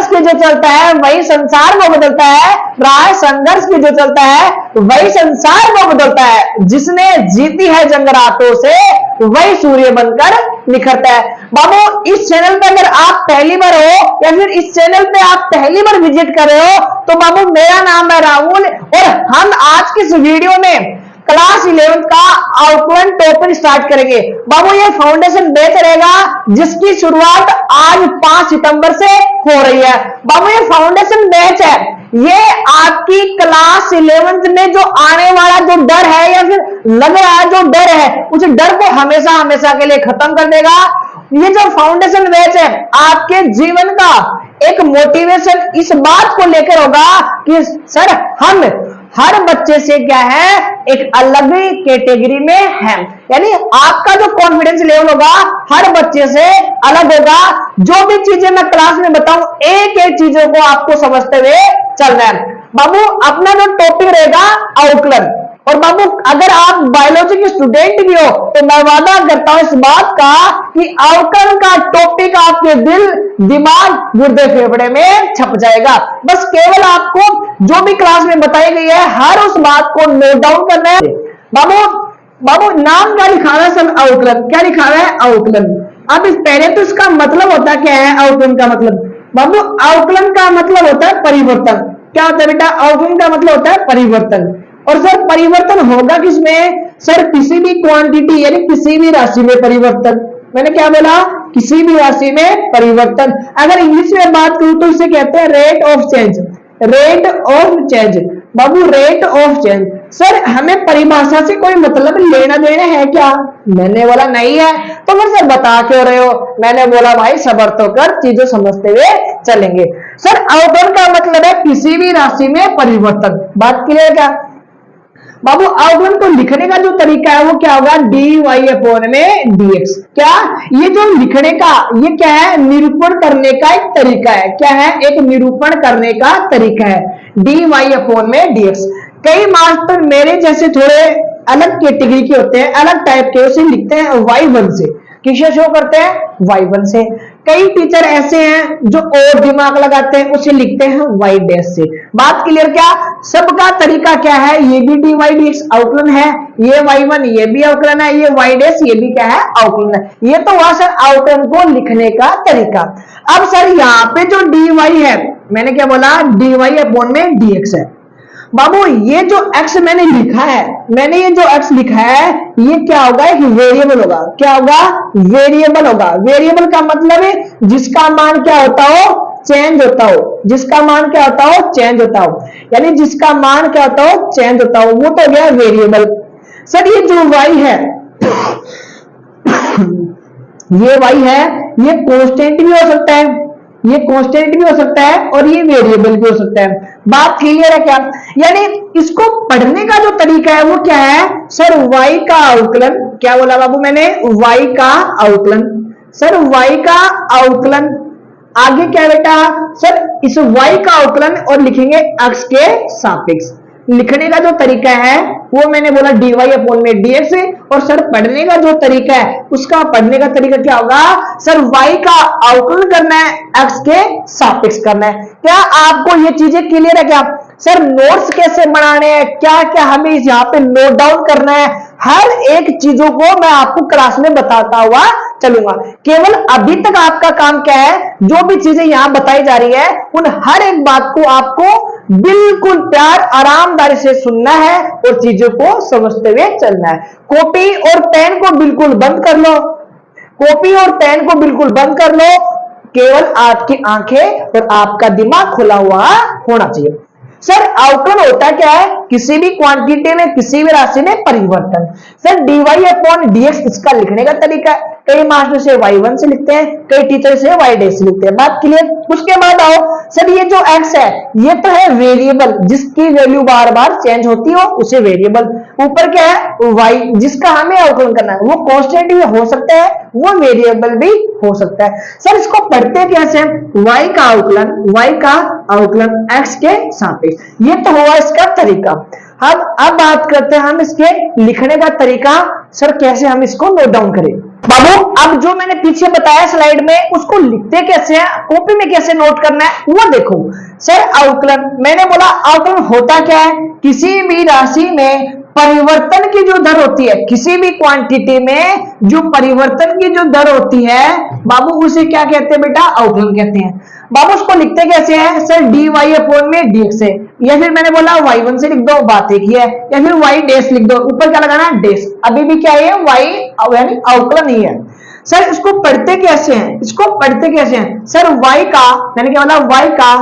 संघर्ष पे जो चलता है वही संसार को बदलता है। राय संघर्ष पे जो चलता है वही संसार को बदलता है। जिसने जीती है जंग रातों से वही सूर्य बनकर निखरता है। बाबू इस चैनल पे अगर आप पहली बार हो या फिर इस चैनल पे आप पहली बार विजिट कर रहे हो तो बाबू मेरा नाम है राहुल और हम आज की इस वीडियो में क्लास 11 का आउटलाइन टॉपिक स्टार्ट करेंगे। बाबू ये फाउंडेशन बैच रहेगा जिसकी शुरुआत आज 5 सितंबर से हो रही है। बाबू ये फाउंडेशन बैच है, ये आपकी क्लास 11th में जो आने वाला जो डर है या फिर लग रहा है जो डर है उस डर को हमेशा हमेशा के लिए खत्म कर देगा। ये जो फाउंडेशन बैच है आपके जीवन का एक मोटिवेशन इस बात को लेकर होगा कि सर हम हर बच्चे से क्या है एक अलग कैटेगरी में है, यानी आपका जो कॉन्फिडेंस लेवल होगा हर बच्चे से अलग होगा। जो भी चीजें मैं क्लास में बताऊं एक एक चीजों को आपको समझते हुए चलना है। बाबू अपना जो टॉपिक रहेगा आउटलाइन, और बाबू अगर आप बायोलॉजी के स्टूडेंट भी हो तो मैं वादा करता हूं इस बात का कि आउटलाइन का टॉपिक आपके दिल दिमाग गुर्दे फेफड़े में छप जाएगा। बस केवल आपको जो भी क्लास में बताई गई है हर उस बात को नोट डाउन करना है। बाबू नाम क्या लिखा हुआ है सब आउटलाइन, क्या लिखा हुआ है आउटलाइन। अब इस पहले तो इसका मतलब होता क्या है आउटलाइन का मतलब। बाबू आउटलाइन का मतलब होता है परिवर्तन। क्या होता है बेटा आउटलाइन का मतलब होता है परिवर्तन। और सर परिवर्तन होगा किसमें, सर किसी भी क्वांटिटी यानी किसी भी राशि में परिवर्तन। मैंने क्या बोला, किसी भी राशि में परिवर्तन। अगर इंग्लिश में बात करूं तो इसे कहते हैं rate of change, rate of change. Babu rate of change, sir हमें परिभाषा से कोई मतलब लेना देना है क्या, मैंने बोला नहीं है। तो फिर सर बता क्यों रहे हो, मैंने बोला भाई सब्र तो कर चीजें समझते हुए चलेंगे। सर आउटलाइन का मतलब है किसी भी राशि में परिवर्तन। बात क्लियर क्या बाबू। आउटलाइन को लिखने का जो तरीका है वो क्या होगा, dy अपॉन में dx। क्या ये जो लिखने का ये क्या है, निरूपण करने का एक तरीका है। क्या है, एक निरूपण करने का तरीका है, dy अपॉन में dx। कई मास्टर मेरे जैसे थोड़े अलग कैटेगरी के होते हैं, अलग टाइप के, उसे लिखते हैं y1 से। किससे शो करते हैं, y1 से। कई टीचर ऐसे हैं जो और दिमाग लगाते हैं, उसे लिखते हैं y डैश से। बात क्लियर क्या, सबका तरीका क्या है, ये भी dy dx आउटलाइन है, ये y1 ये भी आउटलाइन है, ये y डैश ये भी क्या है आउटलाइन है। ये तो हुआ सर आउटलाइन को लिखने का तरीका। अब सर यहाँ पे जो dy है, मैंने क्या बोला, dy अपॉन में dx है। बाबू ये जो x मैंने लिखा है, मैंने ये जो x लिखा है ये क्या होगा, एक वेरिएबल होगा। क्या होगा, वेरिएबल होगा। वेरिएबल का मतलब है जिसका मान क्या होता हो, चेंज होता हो। जिसका मान क्या होता हो, चेंज होता हो, यानी जिसका मान क्या होता हो, चेंज होता हो, वो तो गया वेरिएबल। सर ये जो y है ये y है, ये कांस्टेंट भी हो सकता है, ये कांस्टेंट भी हो सकता है और ये वेरिएबल भी हो सकता है। बात क्लियर है क्या, यानी इसको पढ़ने का जो तरीका है वो क्या है, सर y का आउटलाइन। क्या बोला बाबू मैंने, y का आउटलाइन। सर y का आउटलाइन आगे क्या बेटा, सर इस y का आउटलाइन और लिखेंगे x के सापेक्ष। लिखने का जो तरीका है वो मैंने बोला dy अपॉन में dx। और सर पढ़ने का जो तरीका है उसका पढ़ने का तरीका क्या होगा, सर y का आउटलाइन करना है, x के सापेक्ष करना है। क्या आपको ये चीजें क्लियर है क्या, सर नोट्स कैसे बनाने हैं, क्या क्या हमें यहाँ पे नोट डाउन करना है, हर एक चीजों को मैं आपको क्लास में बताता हुआ चलूंगा। केवल अभी तक आपका काम क्या है, जो भी चीजें यहाँ बताई जा रही है उन हर एक बात को आपको बिल्कुल प्यार आरामदारी से सुनना है और चीजों को समझते हुए चलना है। कॉपी और पेन को बिल्कुल बंद कर लो, कॉपी और पेन को बिल्कुल बंद कर लो, केवल आपकी आंखें और आपका दिमाग खुला हुआ होना चाहिए। सर आउटलाइन होता क्या है, किसी भी क्वांटिटी में किसी भी राशि में परिवर्तन। सर dy अपॉन dx इसका लिखने का तरीका है। कई मास्टर से y1 से लिखते हैं, कई टीचर से y डैश से लिखते हैं। बात क्लियर। उसके बाद आओ, सर ये जो x है ये तो है वेरिएबल, जिसकी वैल्यू बार बार चेंज होती हो उसे वेरिएबल। ऊपर क्या है y, जिसका हमें आउटलाइन करना है, वो कांस्टेंट भी हो सकता है, वो वेरिएबल भी हो सकता है। सर इसको पढ़ते कैसे, y का आउटलाइन, y का आउटलाइन x के सापेक्ष, ये तो हुआ इसका तरीका। अब बात करते हैं हम इसके लिखने का तरीका, सर कैसे हम इसको नोट डाउन करें। बाबू अब जो मैंने पीछे बताया स्लाइड में उसको लिखते कैसे हैं, कॉपी में कैसे नोट करना है वो देखो। सर अवकलन, मैंने बोला अवकलन होता क्या है, किसी भी राशि में परिवर्तन की जो दर होती है, किसी भी क्वांटिटी में जो परिवर्तन की जो दर होती है बाबू उसे क्या कहते हैं बेटा, अवकलन कहते हैं। बाबू उसको लिखते कैसे हैं सर, डी वाई अपॉन में डी एक्स है, या फिर मैंने बोला y1 से लिख दो, बात एक ही है, या फिर y डैश लिख दो, ऊपर क्या लगाना डैश, अभी भी क्या है y यानी अवकलन ही है। सर इसको पढ़ते कैसे हैं, इसको पढ़ते कैसे हैं सर, y का मैंने क्या बोला, y का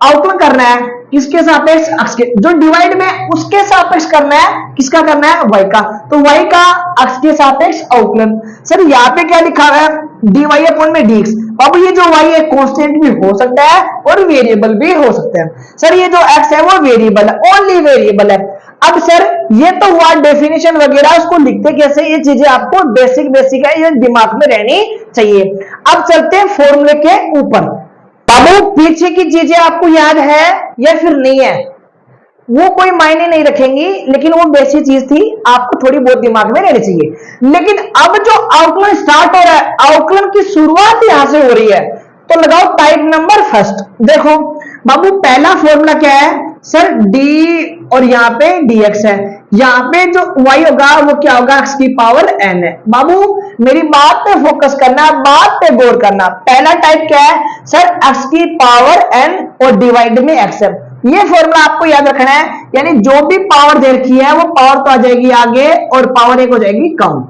अवकलन करना है किसके सापेक्ष, अक्ष के, जो डिवाइड में उसके सापेक्ष करना है, किसका करना है y का, तो y का अक्ष के सापेक्ष अवकलन। सर यहाँ पे क्या लिखा है, dy अपॉन में dx। बाबू ये जो y है कांस्टेंट भी हो सकता है और वेरिएबल भी हो सकता है। सर ये जो x है वो वेरिएबल है, ओनली वेरिएबल है। अब सर ये तो हुआ डेफिनेशन वगैरह, उसको लिखते कैसे, ये चीजें आपको बेसिक बेसिक है, ये दिमाग में रहनी चाहिए। अब चलते हैं फॉर्मूले के ऊपर। बाबू पीछे की चीजें आपको याद है या फिर नहीं है, वो कोई मायने नहीं रखेंगी, लेकिन वो बेसिक चीज थी, आपको थोड़ी बहुत दिमाग में रहनी चाहिए। लेकिन अब जो अवकलन स्टार्ट हो रहा है, अवकलन की शुरुआत यहां से हो रही है, तो लगाओ टाइप नंबर फर्स्ट। देखो बाबू पहला फॉर्मूला क्या है सर, डी और यहाँ पे dx है, यहाँ पे जो y होगा वो क्या होगा, x की पावर n है। बाबू मेरी बात पे फोकस करना, बात पे गौर करना। पहला टाइप क्या है सर, x की पावर n और डिवाइड में x है। ये फॉर्मूला आपको याद रखना है, यानी जो भी पावर दे रखी है वो पावर तो आ जाएगी आगे और पावर एक हो जाएगी कम।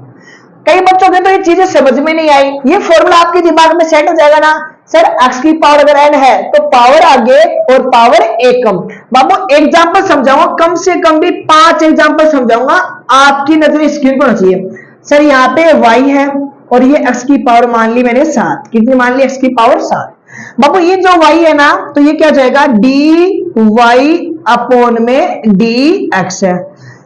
कई बच्चों के तो ये चीजें समझ में नहीं आई, ये फॉर्मूला आपके दिमाग में सेट हो जाएगा ना सर, x की पावर अगर n है तो पावर आगे और पावर एक कम। बाबू एग्जांपल समझाऊंगा, कम से कम भी 5 एग्जांपल समझाऊंगा, आपकी नजर स्क्रीन पर होनी चाहिए। सर यहाँ पे y है और ये x की पावर मान ली मैंने 7, कितनी मान ली, x की पावर 7। बाबू ये जो y है ना, तो ये क्या हो जाएगा, dy अपॉन में dx है।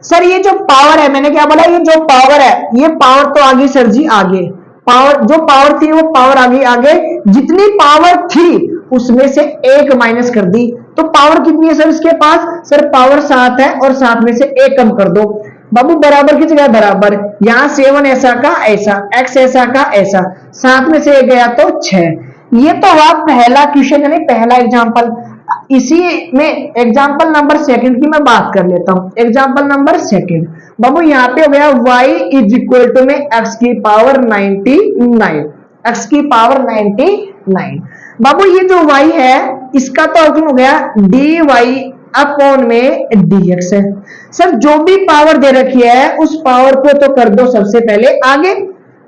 सर ये जो पावर है, मैंने क्या बोला, ये जो पावर है, ये पावर तो आगे सर जी आगे, पावर जो पावर थी वो पावर आगे आगे, जितनी पावर थी उसमें से एक माइनस कर दी, तो पावर कितनी है सर इसके पास, सर पावर 7 है और 7 में से एक कम कर दो। बाबू बराबर की जगह बराबर, यहाँ 7 ऐसा का ऐसा, x ऐसा का ऐसा, 7 में से एक गया तो 6। ये तो हुआ पहला क्वेश्चन यानी पहला एग्जांपल। इसी में एग्जांपल नंबर सेकंड की मैं बात कर लेता हूं। एग्जांपल नंबर सेकंड बाबू यहाँ पे हो गया y इज इक्वल टू में x की पावर 99, x की पावर 99। बाबू ये जो y है इसका तो अवकलन हो गया dy अपॉन में dx है। सर जो भी पावर दे रखी है उस पावर को तो कर दो सबसे पहले आगे।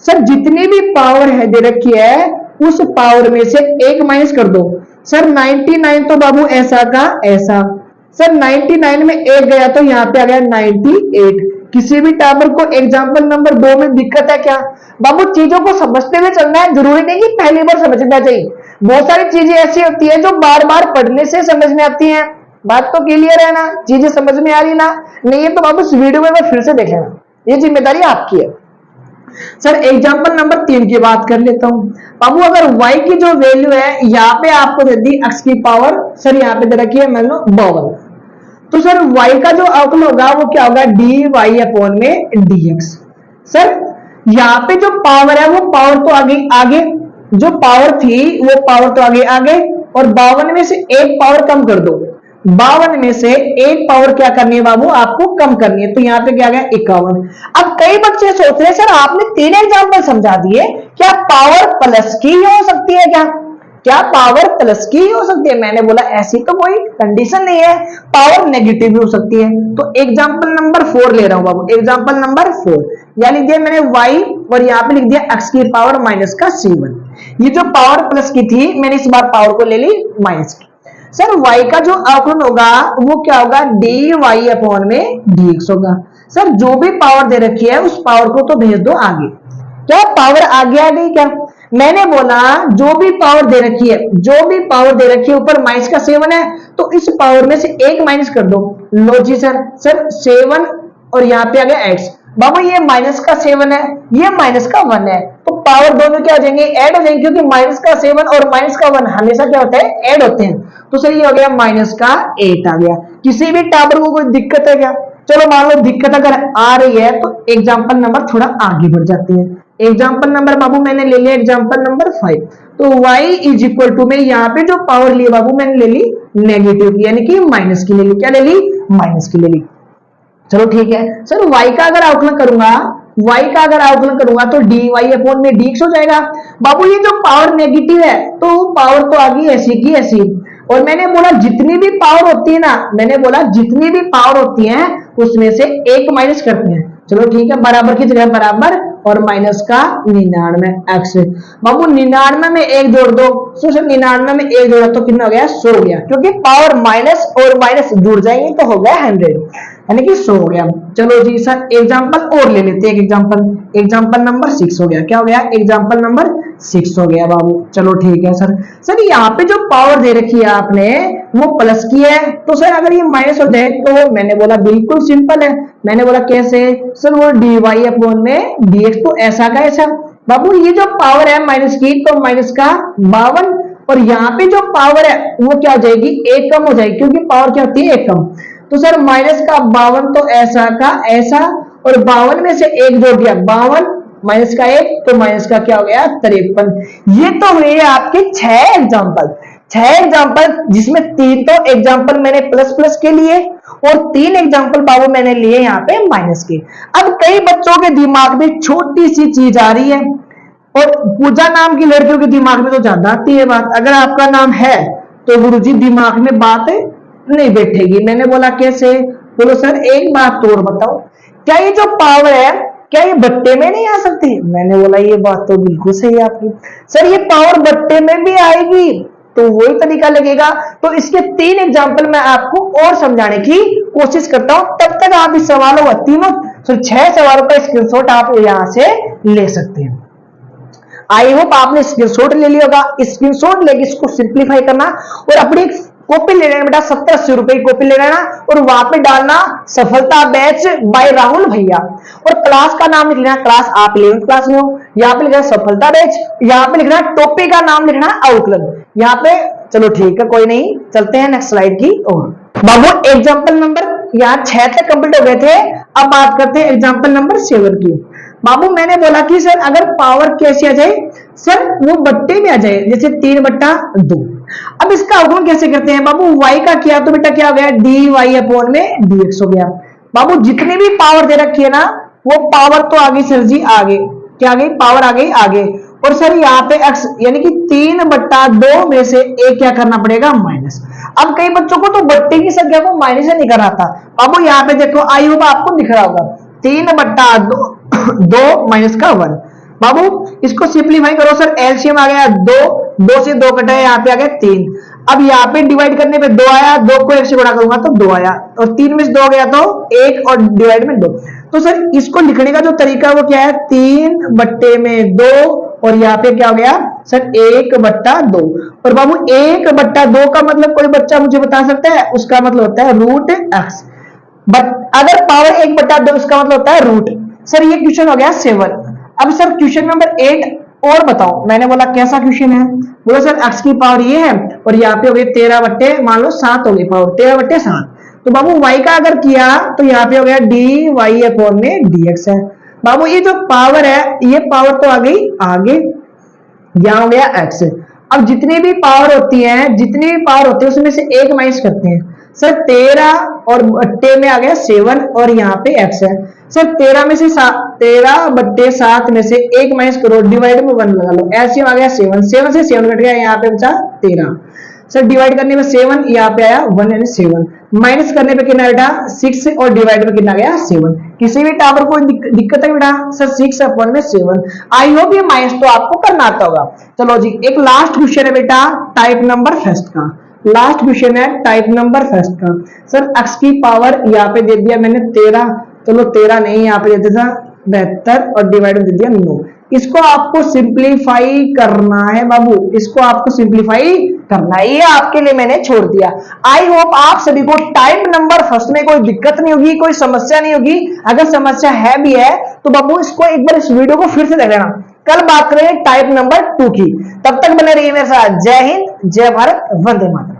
सर जितनी भी पावर है दे रखी है उस पावर में से एक माइनस कर दो। सर 99 तो बाबू ऐसा का ऐसा, सर 99 में एक गया तो यहाँ पे आ गया 98। किसी भी टावर को एग्जांपल नंबर 2 में दिक्कत है क्या, बाबू चीजों को समझते हुए चलना है, जरूरी नहीं कि पहली बार समझना चाहिए। बहुत सारी चीजें ऐसी होती है जो बार बार पढ़ने से समझ में आती हैं। बात तो क्लियर है ना, चीजें समझ में आ रही ना, नहीं है तो बाबू इस वीडियो में फिर से देख लेना, ये जिम्मेदारी आपकी है। सर एग्जांपल नंबर 3 की बात कर लेता हूं। बाबू अगर y की जो वैल्यू है यहाँ पे आपको दे दी x की पावर, सर यहाँ पे दे रखी है मान लो 52, तो सर y का जो अवकलन होगा वो क्या होगा, dy अपॉन में dx। सर यहाँ पे जो पावर है वो पावर तो आगे आगे, जो पावर थी वो पावर तो आगे आगे, और 52 में से एक पावर कम कर दो। 52 में से एक पावर क्या करनी है बाबू, आपको कम करनी है, तो यहाँ पे क्या गया 51। अब कई बच्चे सोच रहे हैं सर आपने 3 एग्जांपल समझा दिए, क्या पावर प्लस की हो सकती है क्या पावर प्लस की हो सकती है? मैंने बोला ऐसी तो कोई कंडीशन नहीं है, पावर नेगेटिव भी हो सकती है। तो एग्जांपल नंबर 4 ले रहा हूं बाबू, एग्जांपल नंबर 4 या लिख दिया मैंने y और यहाँ पे लिख दिया x की पावर माइनस का c1। ये जो पावर प्लस की थी मैंने इस बार पावर को ले ली माइनस की। सर y का जो अवकलन होगा वो क्या होगा, dy अपॉन में dx होगा। सर जो भी पावर दे रखी है उस पावर को तो भेज दो आगे। क्या पावर आगे आ गई क्या? मैंने बोला जो भी पावर दे रखी है, जो भी पावर दे रखी है, ऊपर माइनस का 7 है तो इस पावर में से एक माइनस कर दो। लो जी सर 7 और यहाँ पे आ गया x। बाबू ये माइनस का 7 है, ये माइनस का 1 है, तो पावर दोनों क्या हो जाएंगे, ऐड हो जाएंगे, क्योंकि माइनस का 7 और माइनस का 1 हमेशा क्या होता है, ऐड होते हैं। तो सर ये हो गया माइनस का 8 आ गया। किसी भी टावर को कोई दिक्कत है क्या? चलो मान लो दिक्कत अगर आ रही है तो एग्जांपल नंबर थोड़ा आगे बढ़ जाते हैं। एग्जाम्पल नंबर बाबू मैंने ले लिया एग्जाम्पल नंबर 5। तो y इज इक्वल टू में यहाँ पे जो पावर ली बाबू मैंने ले ली नेगेटिव की, यानी कि माइनस की ले ली। क्या ले ली? माइनस की ले ली। चलो ठीक है सर, y का अगर आकलन करूंगा, y का अगर आकलन करूंगा तो dy अपॉन में dx हो जाएगा। बाबू ये जो पावर नेगेटिव है तो पावर तो आ गई ऐसी की ऐसी, और मैंने बोला जितनी भी पावर होती है ना, मैंने बोला जितनी भी पावर होती है उसमें से एक माइनस करते हैं। चलो ठीक है, बराबर की जगह बराबर और माइनस का 99 एक्स। बाबू 99 में एक जोड़ दो, सो 99 में एक जोड़ा तो कितना हो गया? 100 हो गया, क्योंकि पावर माइनस और माइनस जुड़ जाएंगे तो हो गया 100, यानी कि 100 हो गया। चलो जी सर एग्जांपल और ले लेते हैं, एग्जांपल नंबर 6 हो गया। क्या हो गया? एग्जांपल नंबर 6 हो गया बाबू। चलो ठीक है सर। सर यहाँ पे जो पावर दे रखी है आपने वो प्लस की है, तो सर अगर ये माइनस हो जाए तो मैंने बोला बिल्कुल सिंपल है। मैंने बोला कैसे? सर वो dy अपॉन में dx, तो ऐसा का ऐसा। बाबू ये जो पावर है माइनस की, तो माइनस का 52, और यहाँ पे जो पावर है वो क्या हो जाएगी? एक कम हो जाएगी, क्योंकि पावर क्या होती है? एक कम। तो सर माइनस का 52 तो ऐसा का ऐसा, और 52 में से एक जोड़ दिया 52 माइनस का 1, तो माइनस का क्या हो गया? 53। ये तो हुए आपके 6 एग्जाम्पल, जिसमें 3 तो एग्जाम्पल मैंने प्लस प्लस के लिए और 3 एग्जाम्पल बाबू मैंने लिए यहाँ पे माइनस के। अब कई बच्चों के दिमाग में छोटी सी चीज आ रही है, और पूजा नाम की लड़कियों के दिमाग में तो ज्यादा आती है बात। अगर आपका नाम है तो गुरुजी दिमाग में बात नहीं बैठेगी। मैंने बोला कैसे? बोलो सर एक बात तो और बताओ, क्या ये जो पावर है क्या ये बट्टे में नहीं आ सकती? मैंने बोला ये बात तो बिल्कुल सही है आपकी। सर ये पावर बट्टे में भी आएगी, तो वही तरीका लगेगा। तो इसके 3 एग्जाम्पल मैं आपको और समझाने की कोशिश करता हूं, तब तक आप इस सवालों का तीनों 6 सवालों का स्क्रीनशॉट आप यहां से ले सकते हैं। आई होप आपने स्क्रीनशॉट ले लिया होगा। स्क्रीनशॉट लेके इसको सिंप्लीफाई करना और अपनी कॉपी ले लेना बेटा, 70-80 रुपए की कॉपी ले लेना, और वहां पे डालना सफलता बैच बाय राहुल भैया, और क्लास का नाम लिख लेना, क्लास आप 11th क्लास में हो, यहाँ पे लिखना सफलता बैच, यहाँ पे लिखना टॉपिक का नाम लिखना आउटलाइन यहाँ पे। चलो ठीक है कोई नहीं, चलते हैं नेक्स्ट स्लाइड की ओर। बाबू एग्जाम्पल नंबर यहाँ 6 तक कंप्लीट हो गए थे, अब बात करते हैं एग्जाम्पल नंबर 7 की। बाबू मैंने बोला कि सर अगर पावर कैसे आ जाए? सर वो बट्टे में आ जाए, जैसे 3/2। अब इसका अवगुण कैसे करते हैं बाबू? y का किया तो बेटा क्या हो गया? dy अपॉन में dx हो गया। बाबू जितनी भी पावर दे रखी है ना, वो पावर तो आ गई सर जी आगे, क्या आ गई? पावर आ गई आगे, और सर यहाँ पे x यानी कि 3/2 में से एक क्या करना पड़ेगा? माइनस। अब कई बच्चों को तो बट्टे की संख्या को माइनस से नहीं करना था। बाबू यहाँ पे देखो, आई होप आपको दिख रहा होगा 3/2 माइनस का 1। बाबू इसको सिंप्लीफाई करो सर, एलसीएम आ गया 2 से 2 कटा, यहाँ पे आ गया 3। अब यहाँ पे डिवाइड करने पे 2 आया, 2 को 1 से गुणा करूंगा तो 2 आया, और 3 में से 2 गया तो 1, और डिवाइड में 2। तो सर इसको लिखने का जो तरीका वो क्या है? 3/2, और यहाँ पे क्या हो गया सर? 1/2। और बाबू 1/2 का मतलब कोई बच्चा मुझे बता सकता है? उसका मतलब होता है √x। बट अगर पावर 1/2 इसका मतलब होता है रूट। सर ये क्वेश्चन हो गया 7। अब सर क्वेश्चन नंबर 8 और बताओ। मैंने बोला कैसा क्वेश्चन है? बोलो सर x की पावर ये है, और यहाँ पे हो गई 13/7 हो गई पावर 13/7। तो बाबू y का अगर किया तो यहाँ पे हो गया dy अपॉन में dx है। बाबू ये जो पावर है ये पावर तो आ गई आगे, यहाँ हो गया x। अब जितनी भी पावर होती है उसमें से एक माइनस करते हैं। सर 13 और बट्टे में आ गया 7, और यहाँ पे x है। सर 13/7 में से एक माइनस करो, डिवाइड में 1 लगा लो, ऐसे आ गया 7 से 7 कट गया, यहाँ पे बचा 13। सर डिवाइड करने में 7, यहाँ पे आया 1 यानी 7, माइनस करने पे कितना बेटा? 6, और डिवाइड में कितना गया? 7। किसी भी टावर को दिक्कत है बेटा? सर 6/7। आई होप ये माइनस तो आपको करना आता होगा। चलो जी एक लास्ट क्वेश्चन है बेटा टाइप नंबर फर्स्ट का, लास्ट क्वेश्चन है टाइप नंबर फर्स्ट का। सर x की पावर यहाँ पे दे दिया मैंने 13, चलो 13 नहीं, यहाँ पे दे दिया 72, और डिवाइड में दे दिया 9। इसको आपको सिंप्लीफाई करना है बाबू, इसको आपको सिंप्लीफाई करना है, ये आपके लिए मैंने छोड़ दिया। आई होप आप सभी को टाइप नंबर फर्स्ट में कोई दिक्कत नहीं होगी, कोई समस्या नहीं होगी। अगर समस्या है भी है तो बाबू इसको एक बार इस वीडियो को फिर से देख लेना। कल बात करेंगे टाइप नंबर 2 की, तब तक बने रहिए मेरे साथ। जय हिंद, जय भारत, वंदे मातरम।